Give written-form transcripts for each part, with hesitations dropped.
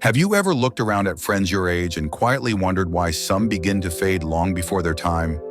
Have you ever looked around at friends your age and quietly wondered why some begin to fade long before their time,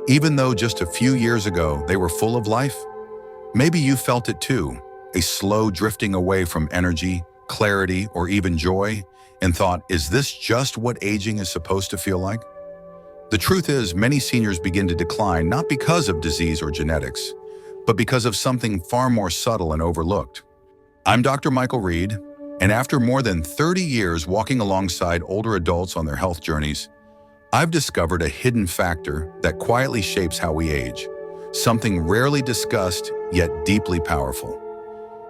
even though just a few years ago they were full of life? Maybe you felt it too, a slow drifting away from energy, clarity, or even joy, and thought, is this just what aging is supposed to feel like? The truth is, many seniors begin to decline not because of disease or genetics, but because of something far more subtle and overlooked. I'm Dr. Michael Reed, and after more than 30 years walking alongside older adults on their health journeys, I've discovered a hidden factor that quietly shapes how we age, something rarely discussed yet deeply powerful.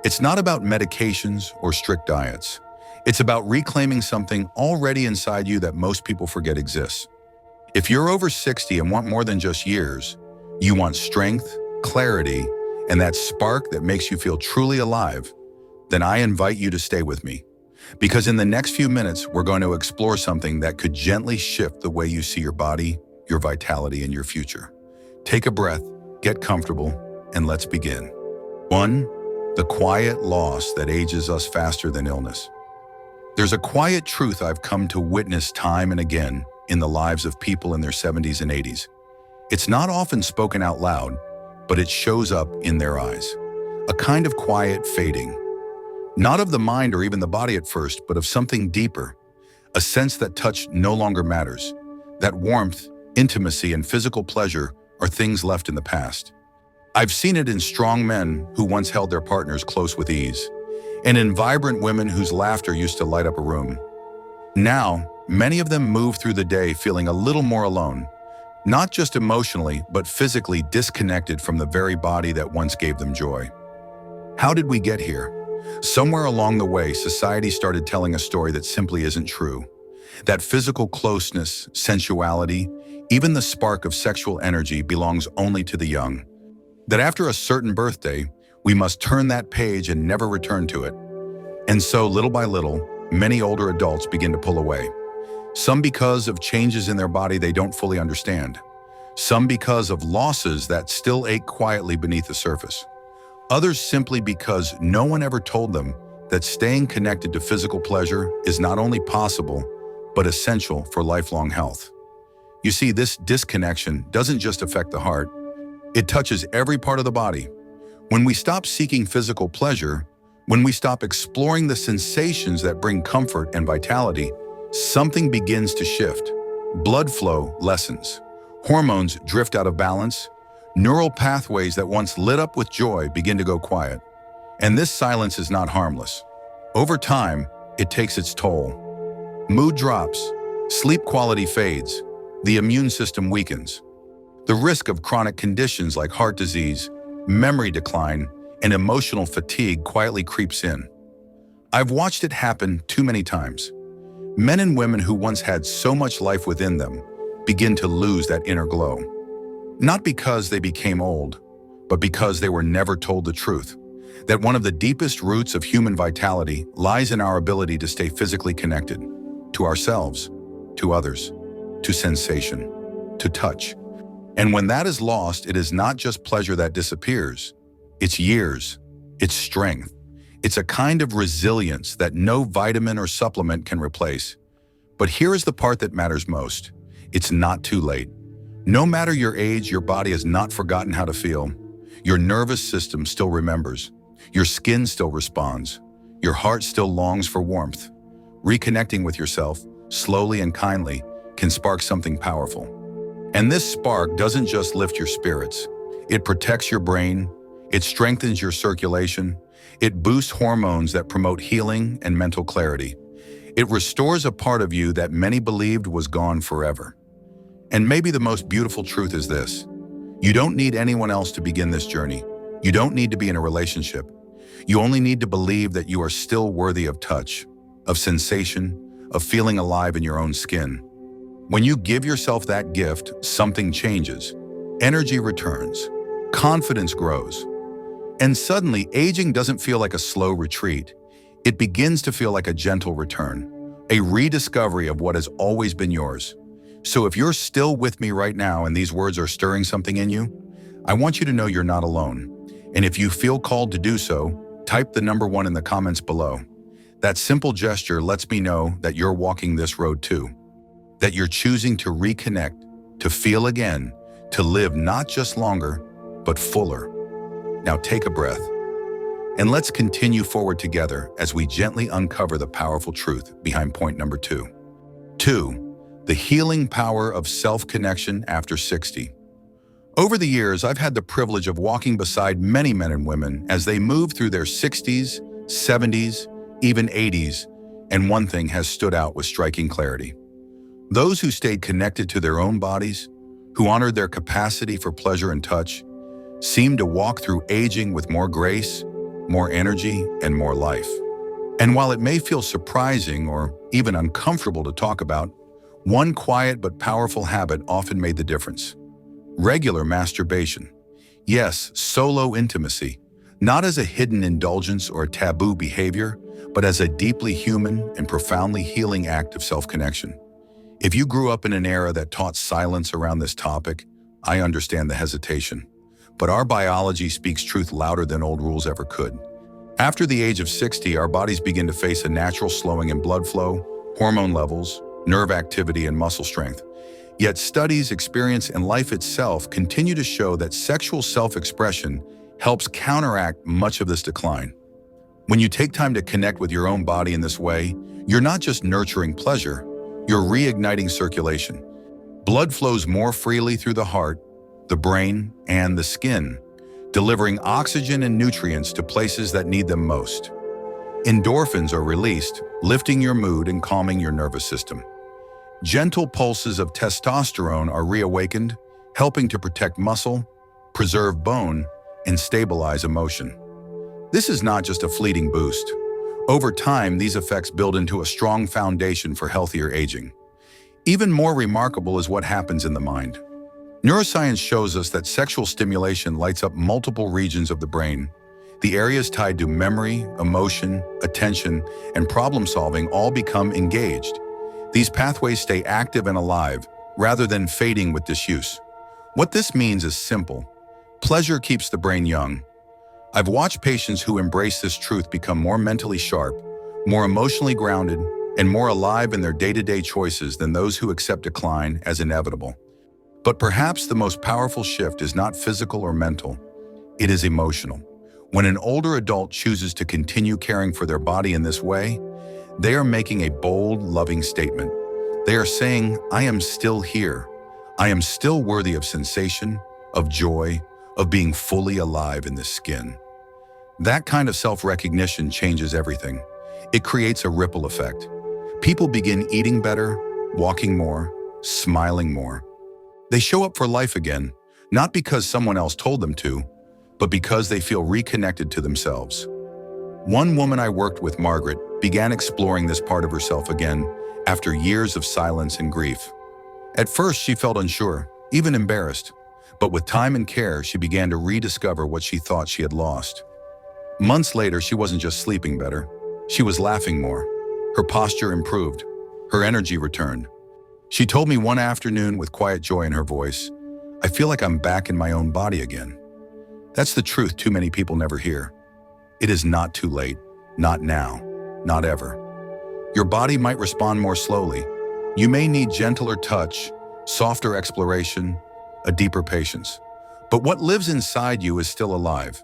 It's not about medications or strict diets. It's about reclaiming something already inside you that most people forget exists. If you're over 60 and want more than just years, you want strength, clarity, and that spark that makes you feel truly alive, then I invite you to stay with me. Because in the next few minutes, we're going to explore something that could gently shift the way you see your body, your vitality, and your future. Take a breath, get comfortable, and let's begin. 1. The quiet loss that ages us faster than illness. There's a quiet truth I've come to witness time and again in the lives of people in their 70s and 80s. It's not often spoken out loud, but it shows up in their eyes. A kind of quiet fading. Not of the mind or even the body at first, but of something deeper. A sense that touch no longer matters. That warmth, intimacy, and physical pleasure are things left in the past. I've seen it in strong men who once held their partners close with ease, and in vibrant women whose laughter used to light up a room. Now, many of them move through the day feeling a little more alone, not just emotionally, but physically disconnected from the very body that once gave them joy. How did we get here? Somewhere along the way, society started telling a story that simply isn't true. That physical closeness, sensuality, even the spark of sexual energy belongs only to the young. That after a certain birthday, we must turn that page and never return to it. And so, little by little, many older adults begin to pull away. Some because of changes in their body they don't fully understand. Some because of losses that still ache quietly beneath the surface. Others simply because no one ever told them that staying connected to physical pleasure is not only possible, but essential for lifelong health. You see, this disconnection doesn't just affect the heart, it touches every part of the body. When we stop seeking physical pleasure, when we stop exploring the sensations that bring comfort and vitality, something begins to shift. Blood flow lessens. Hormones drift out of balance. Neural pathways that once lit up with joy begin to go quiet. And this silence is not harmless. Over time, it takes its toll. Mood drops, sleep quality fades, the immune system weakens. The risk of chronic conditions like heart disease, memory decline, and emotional fatigue quietly creeps in. I've watched it happen too many times. Men and women who once had so much life within them begin to lose that inner glow. Not because they became old, but because they were never told the truth, that one of the deepest roots of human vitality lies in our ability to stay physically connected to ourselves, to others, to sensation, to touch. And when that is lost, it is not just pleasure that disappears. It's years, it's strength. It's a kind of resilience that no vitamin or supplement can replace. But here is the part that matters most. It's not too late. No matter your age, your body has not forgotten how to feel. Your nervous system still remembers. Your skin still responds. Your heart still longs for warmth. Reconnecting with yourself, slowly and kindly, can spark something powerful. And this spark doesn't just lift your spirits. It protects your brain. It strengthens your circulation. It boosts hormones that promote healing and mental clarity. It restores a part of you that many believed was gone forever. And maybe the most beautiful truth is this. You don't need anyone else to begin this journey. You don't need to be in a relationship. You only need to believe that you are still worthy of touch, of sensation, of feeling alive in your own skin. When you give yourself that gift, something changes. Energy returns. Confidence grows. And suddenly, aging doesn't feel like a slow retreat. It begins to feel like a gentle return, a rediscovery of what has always been yours. So if you're still with me right now and these words are stirring something in you, I want you to know you're not alone. And if you feel called to do so, type the number 1 in the comments below. That simple gesture lets me know that you're walking this road too, that you're choosing to reconnect, to feel again, to live not just longer, but fuller. Now take a breath, and let's continue forward together as we gently uncover the powerful truth behind point number 2. 2. The healing power of self-connection after 60. Over the years, I've had the privilege of walking beside many men and women as they move through their 60s, 70s, even 80s, and one thing has stood out with striking clarity. Those who stayed connected to their own bodies, who honored their capacity for pleasure and touch, seemed to walk through aging with more grace, more energy, and more life. And while it may feel surprising or even uncomfortable to talk about, one quiet but powerful habit often made the difference. Regular masturbation. Yes, solo intimacy, not as a hidden indulgence or a taboo behavior, but as a deeply human and profoundly healing act of self-connection. If you grew up in an era that taught silence around this topic, I understand the hesitation. But our biology speaks truth louder than old rules ever could. After the age of 60, our bodies begin to face a natural slowing in blood flow, hormone levels, nerve activity, and muscle strength. Yet studies, experience, and life itself continue to show that sexual self-expression helps counteract much of this decline. When you take time to connect with your own body in this way, you're not just nurturing pleasure, you're reigniting circulation. Blood flows more freely through the heart, the brain, and the skin, delivering oxygen and nutrients to places that need them most. Endorphins are released, lifting your mood and calming your nervous system. Gentle pulses of testosterone are reawakened, helping to protect muscle, preserve bone, and stabilize emotion. This is not just a fleeting boost. Over time, these effects build into a strong foundation for healthier aging. Even more remarkable is what happens in the mind. Neuroscience shows us that sexual stimulation lights up multiple regions of the brain. The areas tied to memory, emotion, attention, and problem-solving all become engaged. These pathways stay active and alive, rather than fading with disuse. What this means is simple. Pleasure keeps the brain young. I've watched patients who embrace this truth become more mentally sharp, more emotionally grounded, and more alive in their day-to-day choices than those who accept decline as inevitable. But perhaps the most powerful shift is not physical or mental, it is emotional. When an older adult chooses to continue caring for their body in this way, they are making a bold, loving statement. They are saying, I am still here. I am still worthy of sensation, of joy, of being fully alive in this skin. That kind of self-recognition changes everything. It creates a ripple effect. People begin eating better, walking more, smiling more. They show up for life again, not because someone else told them to, but because they feel reconnected to themselves. One woman I worked with, Margaret, began exploring this part of herself again after years of silence and grief. At first, she felt unsure, even embarrassed, but with time and care, she began to rediscover what she thought she had lost. Months later, she wasn't just sleeping better, she was laughing more. Her posture improved, her energy returned. She told me one afternoon with quiet joy in her voice, I feel like I'm back in my own body again. That's the truth too many people never hear. It is not too late, not now, not ever. Your body might respond more slowly. You may need gentler touch, softer exploration, a deeper patience. But what lives inside you is still alive.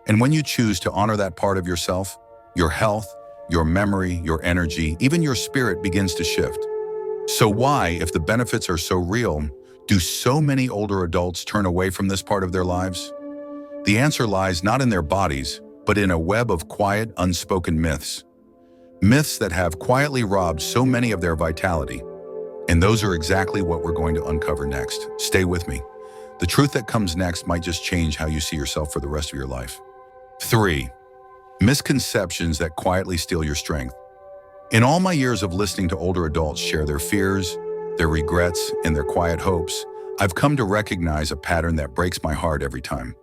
And when you choose to honor that part of yourself, your health, your memory, your energy, even your spirit begins to shift. So why, if the benefits are so real, do so many older adults turn away from this part of their lives? The answer lies not in their bodies, but in a web of quiet, unspoken myths. Myths that have quietly robbed so many of their vitality. And those are exactly what we're going to uncover next. Stay with me. The truth that comes next might just change how you see yourself for the rest of your life. 3. Misconceptions that quietly steal your strength. In all my years of listening to older adults share their fears, their regrets, and their quiet hopes, I've come to recognize a pattern that breaks my heart every time.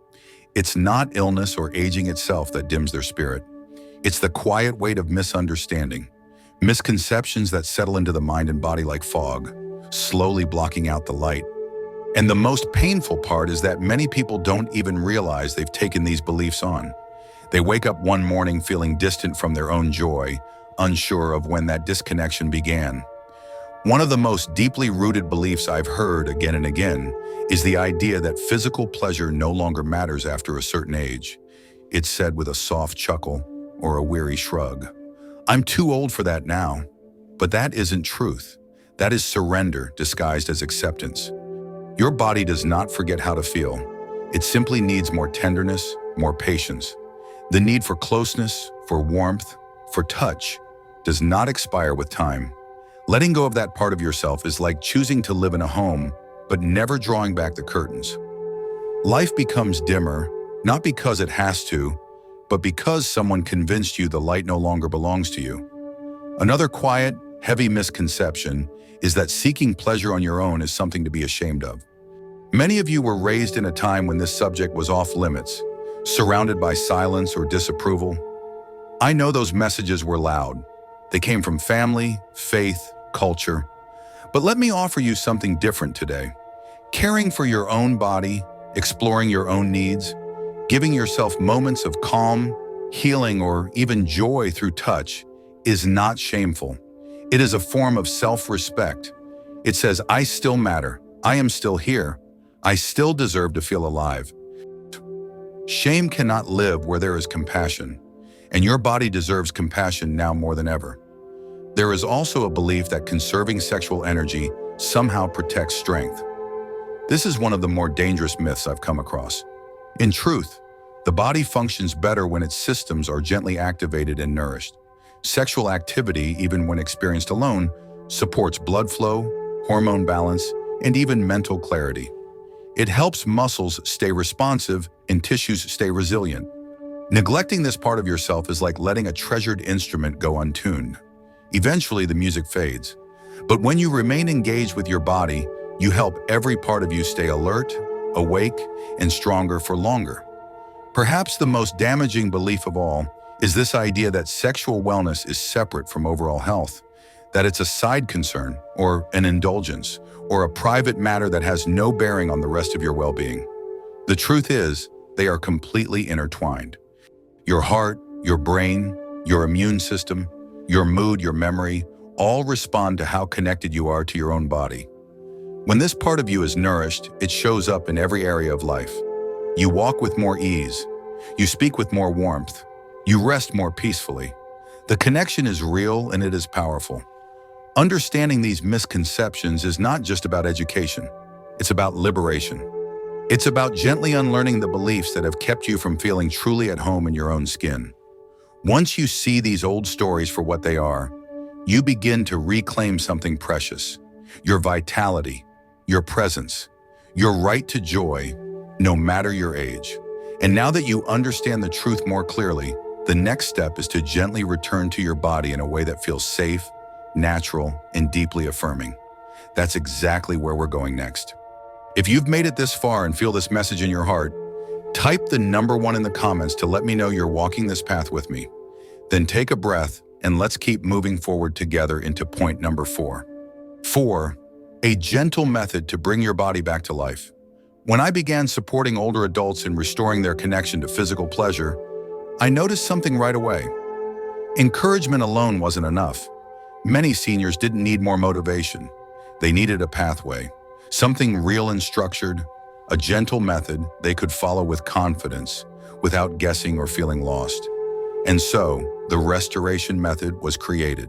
It's not illness or aging itself that dims their spirit. It's the quiet weight of misunderstanding, misconceptions that settle into the mind and body like fog, slowly blocking out the light. And the most painful part is that many people don't even realize they've taken these beliefs on. They wake up one morning feeling distant from their own joy, unsure of when that disconnection began. One of the most deeply rooted beliefs I've heard again and again is the idea that physical pleasure no longer matters after a certain age. It's said with a soft chuckle or a weary shrug. I'm too old for that now. But that isn't truth. That is surrender disguised as acceptance. Your body does not forget how to feel. It simply needs more tenderness, more patience. The need for closeness, for warmth, for touch does not expire with time. Letting go of that part of yourself is like choosing to live in a home, but never drawing back the curtains. Life becomes dimmer, not because it has to, but because someone convinced you the light no longer belongs to you. Another quiet, heavy misconception is that seeking pleasure on your own is something to be ashamed of. Many of you were raised in a time when this subject was off limits, surrounded by silence or disapproval. I know those messages were loud. They came from family, faith, culture. But let me offer you something different today. Caring for your own body, exploring your own needs, giving yourself moments of calm, healing, or even joy through touch is not shameful. It is a form of self-respect. It says, I still matter. I am still here. I still deserve to feel alive. Shame cannot live where there is compassion, and your body deserves compassion now more than ever. There is also a belief that conserving sexual energy somehow protects strength. This is one of the more dangerous myths I've come across. In truth, the body functions better when its systems are gently activated and nourished. Sexual activity, even when experienced alone, supports blood flow, hormone balance, and even mental clarity. It helps muscles stay responsive and tissues stay resilient. Neglecting this part of yourself is like letting a treasured instrument go untuned. Eventually, the music fades. But when you remain engaged with your body, you help every part of you stay alert, awake, and stronger for longer. Perhaps the most damaging belief of all is this idea that sexual wellness is separate from overall health, that it's a side concern or an indulgence or a private matter that has no bearing on the rest of your well-being. The truth is, they are completely intertwined. Your heart, your brain, your immune system, your mood, your memory, all respond to how connected you are to your own body. When this part of you is nourished, it shows up in every area of life. You walk with more ease. You speak with more warmth. You rest more peacefully. The connection is real and it is powerful. Understanding these misconceptions is not just about education. It's about liberation. It's about gently unlearning the beliefs that have kept you from feeling truly at home in your own skin. Once you see these old stories for what they are, you begin to reclaim something precious: your vitality, your presence, your right to joy, no matter your age. And now that you understand the truth more clearly, the next step is to gently return to your body in a way that feels safe, natural, and deeply affirming. That's exactly where we're going next. If you've made it this far and feel this message in your heart, type the number 1 in the comments to let me know you're walking this path with me. Then take a breath and let's keep moving forward together into point number 4. 4. A gentle method to bring your body back to life. When I began supporting older adults in restoring their connection to physical pleasure, I noticed something right away. Encouragement alone wasn't enough. Many seniors didn't need more motivation. They needed a pathway, something real and structured, a gentle method they could follow with confidence, without guessing or feeling lost. And so, the restoration method was created.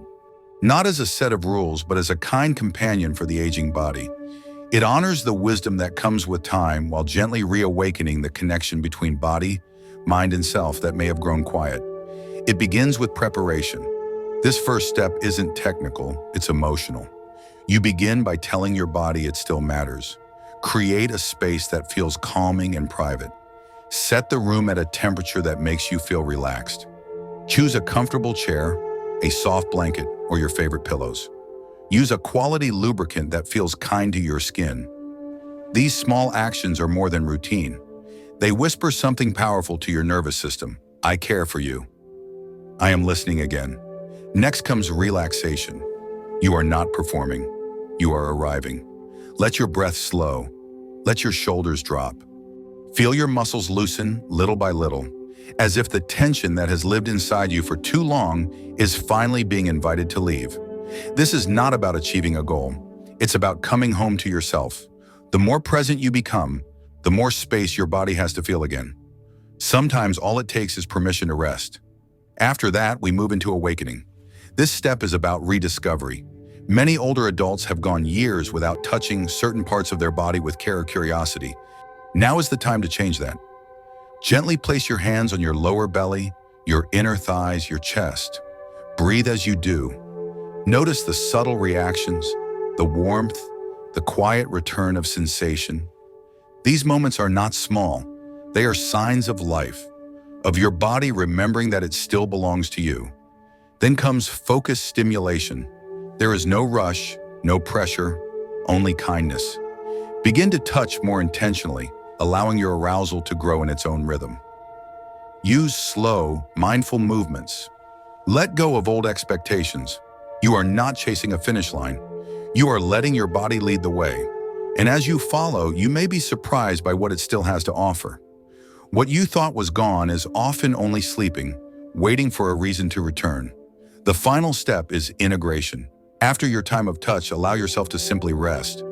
Not as a set of rules, but as a kind companion for the aging body. It honors the wisdom that comes with time while gently reawakening the connection between body, mind, and self that may have grown quiet. It begins with preparation. This first step isn't technical, it's emotional. You begin by telling your body it still matters. Create a space that feels calming and private. Set the room at a temperature that makes you feel relaxed. Choose a comfortable chair, a soft blanket, or your favorite pillows. Use a quality lubricant that feels kind to your skin. These small actions are more than routine. They whisper something powerful to your nervous system. I care for you. I am listening again. Next comes relaxation. You are not performing. You are arriving. Let your breath slow. Let your shoulders drop. Feel your muscles loosen little by little. as if the tension that has lived inside you for too long is finally being invited to leave. This is not about achieving a goal. It's about coming home to yourself. The more present you become, the more space your body has to feel again. Sometimes all it takes is permission to rest. After that, we move into awakening. This step is about rediscovery. Many older adults have gone years without touching certain parts of their body with care or curiosity. Now is the time to change that. Gently place your hands on your lower belly, your inner thighs, your chest. Breathe as you do. Notice the subtle reactions, the warmth, the quiet return of sensation. These moments are not small. They are signs of life, of your body remembering that it still belongs to you. Then comes focused stimulation. There is no rush, no pressure, only kindness. Begin to touch more intentionally, allowing your arousal to grow in its own rhythm. Use slow, mindful movements. Let go of old expectations. You are not chasing a finish line. You are letting your body lead the way. And as you follow, you may be surprised by what it still has to offer. What you thought was gone is often only sleeping, waiting for a reason to return. The final step is integration. After your time of touch, allow yourself to simply rest.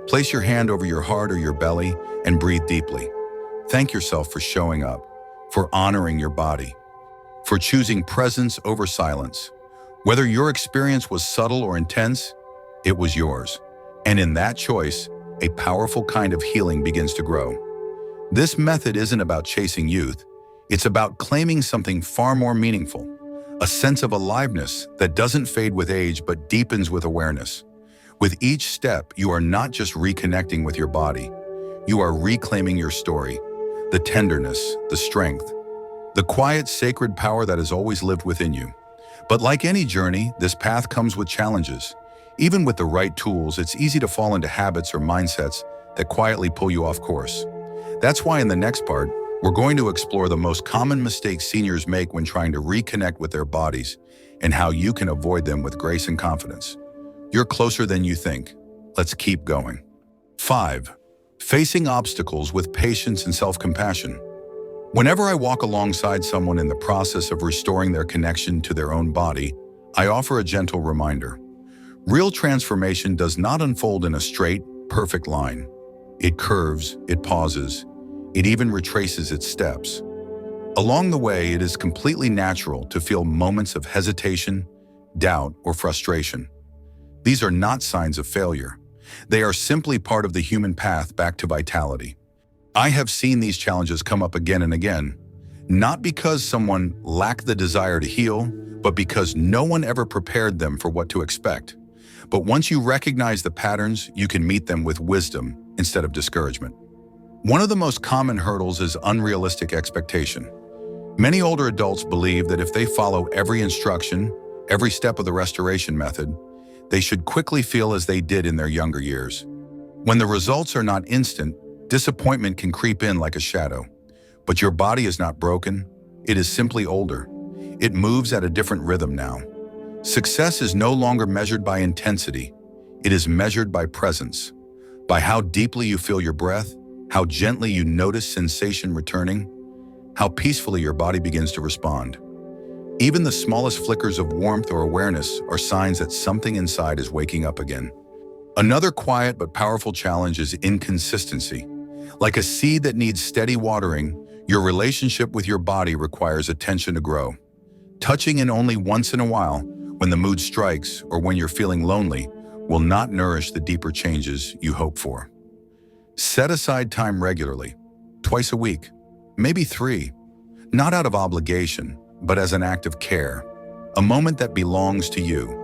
Place your hand over your heart or your belly and breathe deeply. Thank yourself for showing up, for honoring your body, for choosing presence over silence. Whether your experience was subtle or intense, it was yours. And in that choice, a powerful kind of healing begins to grow. This method isn't about chasing youth. It's about claiming something far more meaningful, a sense of aliveness that doesn't fade with age but deepens with awareness. With each step, you are not just reconnecting with your body. You are reclaiming your story, the tenderness, the strength, the quiet, sacred power that has always lived within you. But like any journey, this path comes with challenges. Even with the right tools, it's easy to fall into habits or mindsets that quietly pull you off course. That's why in the next part, we're going to explore the most common mistakes seniors make when trying to reconnect with their bodies and how you can avoid them with grace and confidence. You're closer than you think. Let's keep going. 5. Facing obstacles with patience and self-compassion. Whenever I walk alongside someone in the process of restoring their connection to their own body, I offer a gentle reminder. Real transformation does not unfold in a straight, perfect line. It curves, it pauses, it even retraces its steps. Along the way, it is completely natural to feel moments of hesitation, doubt, or frustration. These are not signs of failure. They are simply part of the human path back to vitality. I have seen these challenges come up again and again, not because someone lacked the desire to heal, but because no one ever prepared them for what to expect. But once you recognize the patterns, you can meet them with wisdom instead of discouragement. One of the most common hurdles is unrealistic expectation. Many older adults believe that if they follow every instruction, every step of the restoration method, they should quickly feel as they did in their younger years. When the results are not instant, disappointment can creep in like a shadow. But your body is not broken, it is simply older. It moves at a different rhythm now. Success is no longer measured by intensity. It is measured by presence, by how deeply you feel your breath, how gently you notice sensation returning, how peacefully your body begins to respond. Even the smallest flickers of warmth or awareness are signs that something inside is waking up again. Another quiet but powerful challenge is inconsistency. Like a seed that needs steady watering, your relationship with your body requires attention to grow. Touching in only once in a while, when the mood strikes or when you're feeling lonely, will not nourish the deeper changes you hope for. Set aside time regularly, twice a week, maybe 3, not out of obligation, but as an act of care, a moment that belongs to you.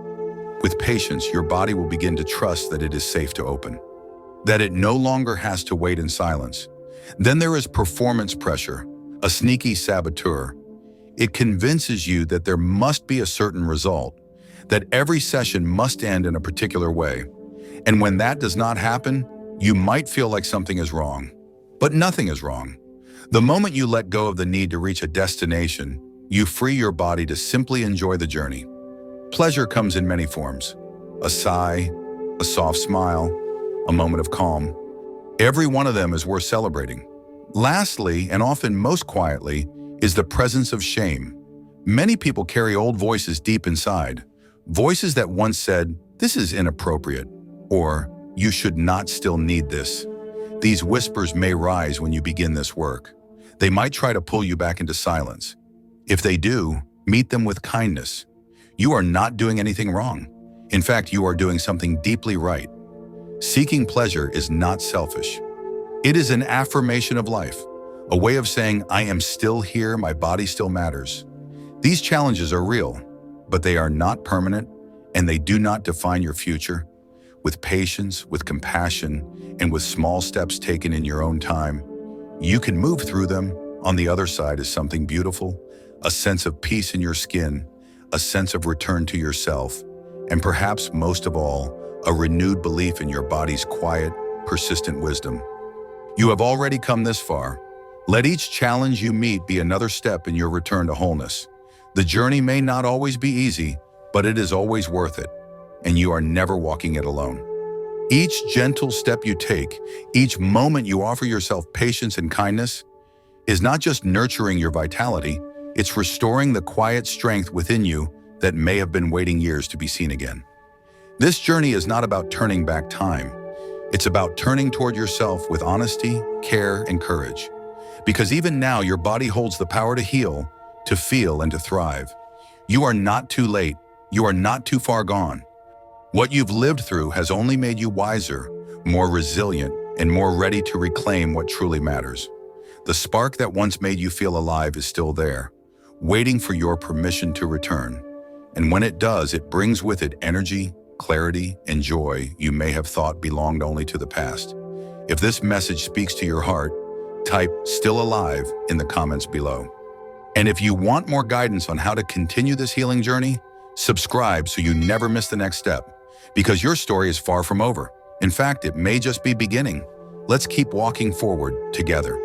With patience, your body will begin to trust that it is safe to open, that it no longer has to wait in silence. Then there is performance pressure, a sneaky saboteur. It convinces you that there must be a certain result, that every session must end in a particular way. And when that does not happen, you might feel like something is wrong. But nothing is wrong. The moment you let go of the need to reach a destination, you free your body to simply enjoy the journey. Pleasure comes in many forms. A sigh, a soft smile, a moment of calm. Every one of them is worth celebrating. Lastly, and often most quietly, is the presence of shame. Many people carry old voices deep inside, voices that once said, "This is inappropriate," or "You should not still need this." These whispers may rise when you begin this work. They might try to pull you back into silence. If they do, meet them with kindness. You are not doing anything wrong. In fact, you are doing something deeply right. Seeking pleasure is not selfish. It is an affirmation of life, a way of saying, "I am still here, my body still matters." These challenges are real, but they are not permanent, and they do not define your future. With patience, with compassion, and with small steps taken in your own time, you can move through them. On the other side is something beautiful, a sense of peace in your skin, a sense of return to yourself, and perhaps most of all, a renewed belief in your body's quiet, persistent wisdom. You have already come this far. Let each challenge you meet be another step in your return to wholeness. The journey may not always be easy, but it is always worth it, and you are never walking it alone. Each gentle step you take, each moment you offer yourself patience and kindness, is not just nurturing your vitality, it's restoring the quiet strength within you that may have been waiting years to be seen again. This journey is not about turning back time. It's about turning toward yourself with honesty, care, and courage. Because even now, your body holds the power to heal, to feel, and to thrive. You are not too late. You are not too far gone. What you've lived through has only made you wiser, more resilient, and more ready to reclaim what truly matters. The spark that once made you feel alive is still there, waiting for your permission to return. And when it does, it brings with it energy, clarity, and joy you may have thought belonged only to the past. If this message speaks to your heart, type "still alive" in the comments below. And if you want more guidance on how to continue this healing journey, subscribe so you never miss the next step. Because your story is far from over. In fact, it may just be beginning. Let's keep walking forward together.